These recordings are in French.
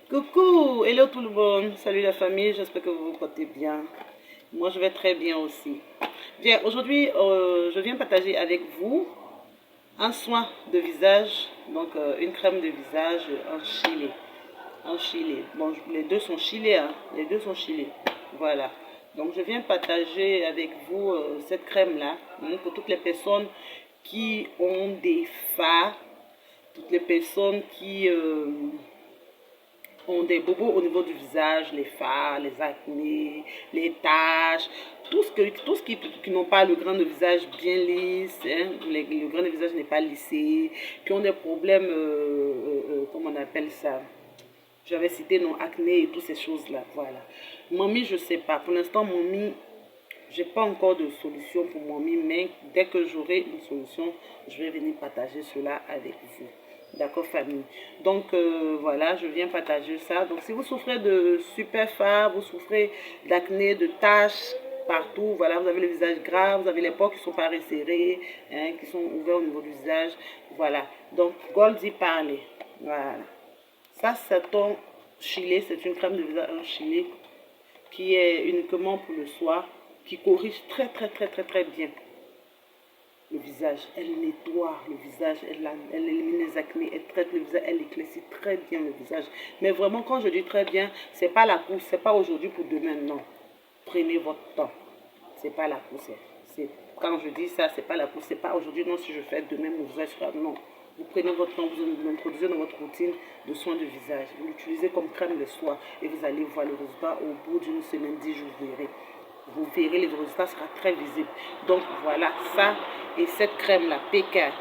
Coucou, hello tout le monde, salut la famille, j'espère que vous vous portez bien. Moi je vais très bien aussi. Bien, aujourd'hui je viens partager avec vous un soin de visage, donc une crème de visage en Chili. En Chili. Bon, les deux sont chilés, hein, les deux sont chilés. Voilà. Donc je viens partager avec vous cette crème-là pour toutes les personnes qui ont des fards, toutes les personnes qui ont des bobos au niveau du visage, les fards, les acnés, les taches, tout ce qui n'ont pas le grain de visage bien lisse, hein, le grain de visage n'est pas lissé, qui ont des problèmes, comment on appelle ça, j'avais cité non, acné et toutes ces choses-là, voilà. Mamie, je sais pas, pour l'instant, mamie, j'ai pas encore de solution pour mamie, mais dès que j'aurai une solution, je vais venir partager cela avec vous. D'accord, famille. Donc, voilà, je viens partager ça. Donc, si vous souffrez de super fards, vous souffrez d'acné, de taches partout, voilà, vous avez le visage gras, vous avez les pores qui sont pas resserrés, hein, qui sont ouverts au niveau du visage, voilà. Donc, Goldie Parley, voilà. Ça, c'est un chilé, c'est une crème de visage en chilé qui est uniquement pour le soir, qui corrige très bien le visage. Elle nettoie le visage, elle élimine les acnés, elle traite le visage, elle éclaircit très bien le visage. Mais vraiment, quand je dis très bien, c'est pas la course, c'est pas aujourd'hui pour demain, non. Prenez votre temps. C'est pas la course. Quand je dis ça, c'est pas la course, c'est pas aujourd'hui, non, si je fais demain, mon visage sera, non. Vous prenez votre temps, vous l'introduisez dans votre routine de soins de visage. Vous l'utilisez comme crème le soir et vous allez voir le résultat au bout d'une semaine, 10 jours, vous verrez. Vous verrez, le résultat sera très visible. Donc voilà, ça et cette crème-là, PK.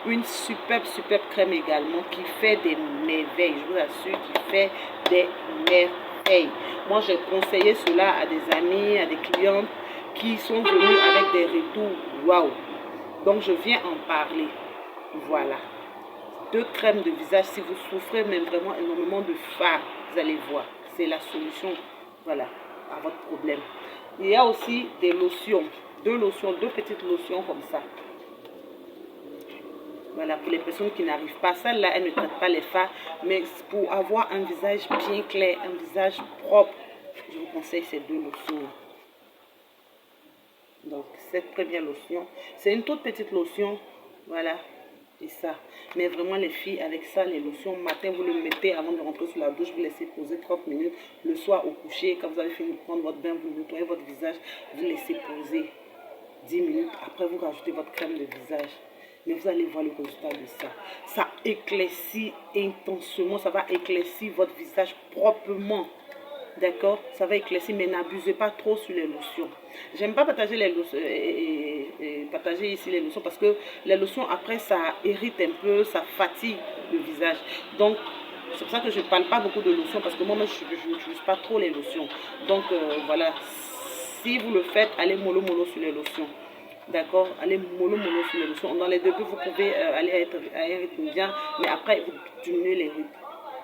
Une superbe crème également qui fait des merveilles. Je vous assure, qui fait des merveilles. Moi, j'ai conseillé cela à des amis, à des clientes qui sont venus avec des retours. Waouh! Donc, je viens en parler. Voilà. Deux crèmes de visage. Si vous souffrez même vraiment énormément de fards, vous allez voir. C'est la solution, voilà, à votre problème. Il y a aussi des lotions. Deux petites lotions comme ça. Voilà, pour les personnes qui n'arrivent pas. Celle-là, elle ne traite pas les fards. Mais pour avoir un visage bien clair, un visage propre, je vous conseille ces deux lotions. Donc, cette première lotion, c'est une toute petite lotion. Voilà, et ça. Mais vraiment, les filles, avec ça, les lotions, matin, vous le mettez avant de rentrer sous la douche, vous laissez poser 30 minutes. Le soir, au coucher, quand vous avez fini de prendre votre bain, vous nettoyez votre visage, vous laissez poser 10 minutes. Après, vous rajoutez votre crème de visage. Mais vous allez voir le résultat de ça. Ça éclaircit intensément, ça va éclaircir votre visage proprement. D'accord? Ça va éclaircir, mais n'abusez pas trop sur les lotions. J'aime pas partager les lotions, partager ici les lotions parce que les lotions, après, ça irrite un peu, ça fatigue le visage. Donc, c'est pour ça que je ne parle pas beaucoup de lotions parce que moi, je n'utilise pas trop les lotions. Donc, voilà. Si vous le faites, allez mollo sur les lotions. D'accord? Allez mollo sur les lotions. Dans les débuts, vous pouvez aller à un rythme bien, mais après, vous diminuez les rythmes.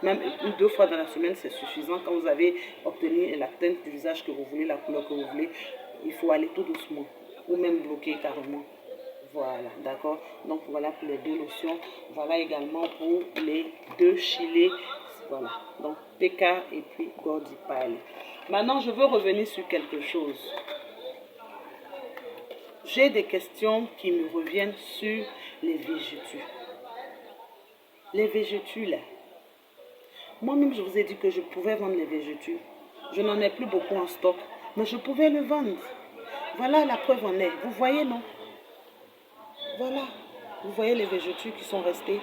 Même une, deux fois dans la semaine, c'est suffisant. Quand vous avez obtenu la teinte du visage que vous voulez, la couleur que vous voulez, il faut aller tout doucement. Ou même bloquer carrément. Voilà, d'accord. Donc voilà pour les deux lotions. Voilà également pour les deux chilés. Voilà. Donc PK et puis Goldie Parley. Maintenant, je veux revenir sur quelque chose. J'ai des questions qui me reviennent sur les végétus. Les végétus là. Moi-même, je vous ai dit que je pouvais vendre les végétus. Je n'en ai plus beaucoup en stock, mais je pouvais le vendre. Voilà, la preuve en est. Vous voyez, non? Voilà. Vous voyez les végétus qui sont restés.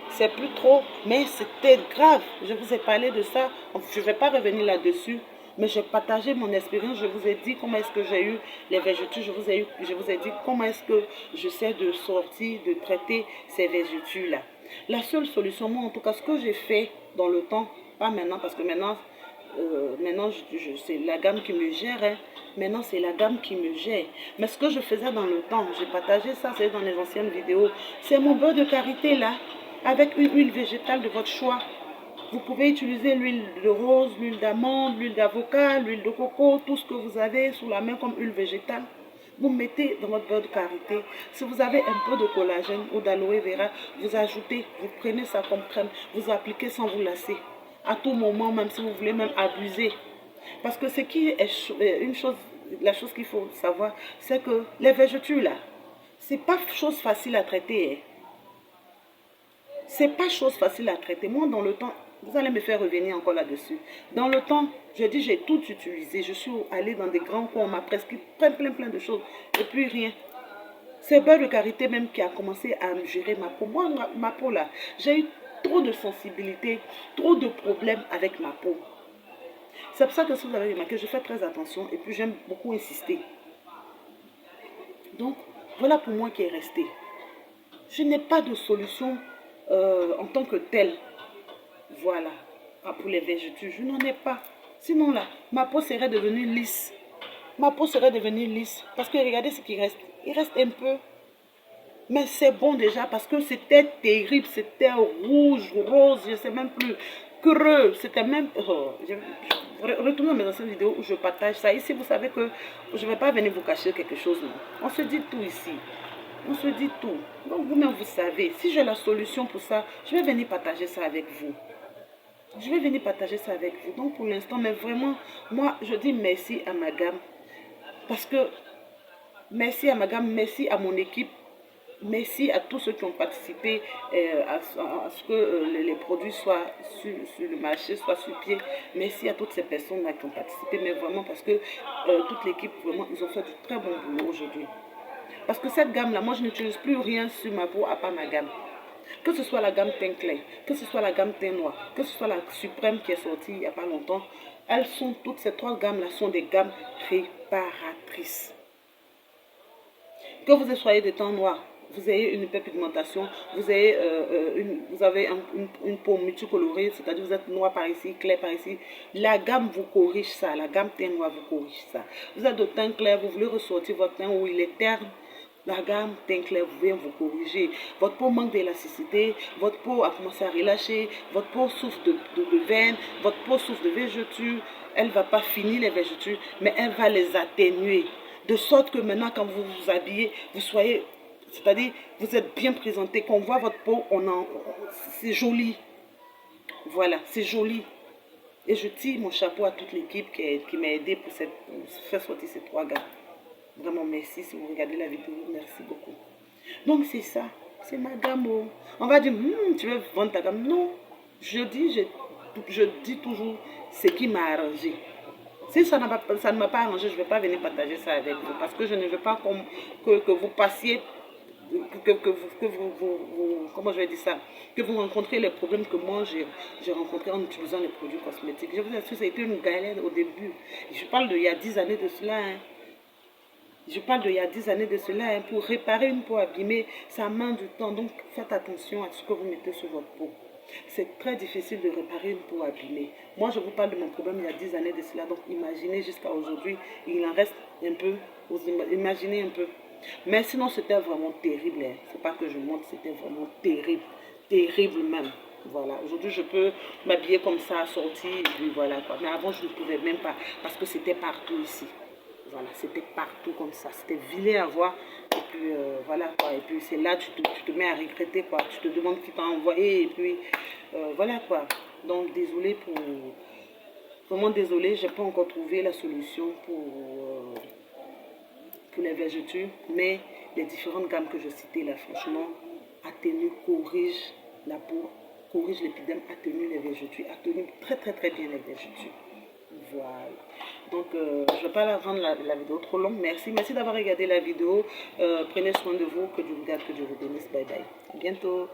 C'est plus trop, mais c'était grave. Je vous ai parlé de ça. Je ne vais pas revenir là-dessus, mais j'ai partagé mon expérience. Je vous ai dit comment est-ce que j'ai eu les végétus. Je vous ai dit comment est-ce que j'essaie de sortir, de traiter ces végétus-là. La seule solution, moi en tout cas, ce que j'ai fait dans le temps, pas maintenant, parce que maintenant c'est la gamme qui me gère. Hein. Maintenant, c'est la gamme qui me gère. Mais ce que je faisais dans le temps, j'ai partagé ça, c'est dans les anciennes vidéos. C'est mon beurre de karité là, avec une huile végétale de votre choix. Vous pouvez utiliser l'huile de rose, l'huile d'amande, l'huile d'avocat, l'huile de coco, tout ce que vous avez sous la main comme huile végétale. Vous mettez dans votre beurre de karité. Si vous avez un peu de collagène ou d'aloe vera, vous ajoutez, vous prenez ça comme crème, vous appliquez sans vous lasser. à tout moment, même si vous voulez même abuser. Parce que ce qui est une chose, la chose qu'il faut savoir, c'est que les vergetures là, c'est pas chose facile à traiter. Hein. C'est pas chose facile à traiter. Moi, dans le temps, vous allez me faire revenir encore là-dessus. Dans le temps, je dis, j'ai tout utilisé. Je suis allée dans des grands coins, on m'a prescrit plein de choses. Et puis rien. C'est beurre de karité même qui a commencé à me gérer ma peau. Moi, ma peau là, j'ai eu trop de sensibilité, trop de problèmes avec ma peau. C'est pour ça que si vous avez remarqué, je fais très attention et puis j'aime beaucoup insister. Donc, voilà pour moi qui est resté. Je n'ai pas de solution en tant que telle. Voilà. Ah, pour les vergetures, je n'en ai pas. Sinon là, ma peau serait devenue lisse. Ma peau serait devenue lisse. Parce que regardez ce qui reste. Il reste un peu. Mais c'est bon déjà parce que c'était terrible. C'était rouge, rose, je ne sais même plus. Creux. C'était même... Oh, retournez à mes anciennes vidéos où je partage ça. Ici, vous savez que je ne vais pas venir vous cacher quelque chose. Non. On se dit tout ici. On se dit tout. Donc vous-même, vous savez. Si j'ai la solution pour ça, je vais venir partager ça avec vous. Je vais venir partager ça avec vous. Donc pour l'instant, mais vraiment, moi, je dis merci à ma gamme. Parce que, merci à ma gamme, merci à mon équipe. Merci à tous ceux qui ont participé à ce que les produits soient sur le marché, soient sur pied. Merci à toutes ces personnes-là qui ont participé, mais vraiment parce que toute l'équipe, vraiment, ils ont fait du très bon boulot aujourd'hui. Parce que cette gamme-là, moi, je n'utilise plus rien sur ma peau à part ma gamme. Que ce soit la gamme teint clair, que ce soit la gamme teint noir, que ce soit la suprême qui est sortie il n'y a pas longtemps, elles sont toutes, ces trois gammes-là sont des gammes réparatrices. Que vous soyez de teint noir, vous ayez une hyperpigmentation, vous avez une peau multicolorée, c'est-à-dire vous êtes noir par ici, clair par ici, la gamme vous corrige ça, la gamme teint noir vous corrige ça. Vous êtes de teint clair, vous voulez ressortir votre teint où il est terne, la gamme teint clair vient vous corriger. Votre peau manque d'élasticité, votre peau a commencé à relâcher, votre peau souffre de veines, votre peau souffre de vergetures. Elle ne va pas finir les vergetures, mais elle va les atténuer. De sorte que maintenant, quand vous vous habillez, vous soyez, c'est-à-dire, vous êtes bien présenté. Quand on voit votre peau, c'est joli. Voilà, c'est joli. Et je tire mon chapeau à toute l'équipe qui m'a aidé pour faire sortir ces trois gars. Vraiment, merci. Si vous regardez la vidéo, merci beaucoup. Donc, c'est ça. C'est ma gamme. On va dire, tu veux vendre ta gamme. Non. Je dis toujours ce qui m'a arrangé. Si ça ne m'a pas arrangé, je ne vais pas venir partager ça avec vous. Parce que je ne veux pas que vous passiez, comment je vais dire ça, que vous rencontrez les problèmes que moi j'ai rencontrés en utilisant les produits cosmétiques. Je vous assure, ça a été une galère au début. Je parle d'il y a 10 années de cela. Hein. Je parle d'il y a 10 années de cela. Hein. Pour réparer une peau abîmée, ça demande du temps. Donc, faites attention à ce que vous mettez sur votre peau. C'est très difficile de réparer une peau abîmée. Moi, je vous parle de mon problème il y a 10 années de cela. Donc, imaginez jusqu'à aujourd'hui, il en reste un peu. Imaginez un peu. Mais sinon, c'était vraiment terrible. Hein. C'est pas que je montre, c'était vraiment terrible. Terrible même. Voilà. Aujourd'hui, je peux m'habiller comme ça, sortir, et puis voilà quoi. Mais avant, je ne pouvais même pas. Parce que c'était partout ici. Voilà, c'était partout comme ça. C'était vilain à voir. Et puis, voilà quoi. Et puis, c'est là, tu te mets à regretter quoi. Tu te demandes qui t'a envoyé. Et puis, voilà quoi. Donc, désolé pour... Vraiment désolé, je n'ai pas encore trouvé la solution pour les vergetures. Mais les différentes gammes que je citais là, franchement, atténue, corrige la peau, corrige l'épiderme, atténue les vergetures, atténue très bien les vergetures. Voilà. Donc, je ne vais pas rendre la vidéo trop longue. Merci d'avoir regardé la vidéo. Prenez soin de vous. Que Dieu vous garde, que Dieu vous bénisse. Bye bye. À bientôt.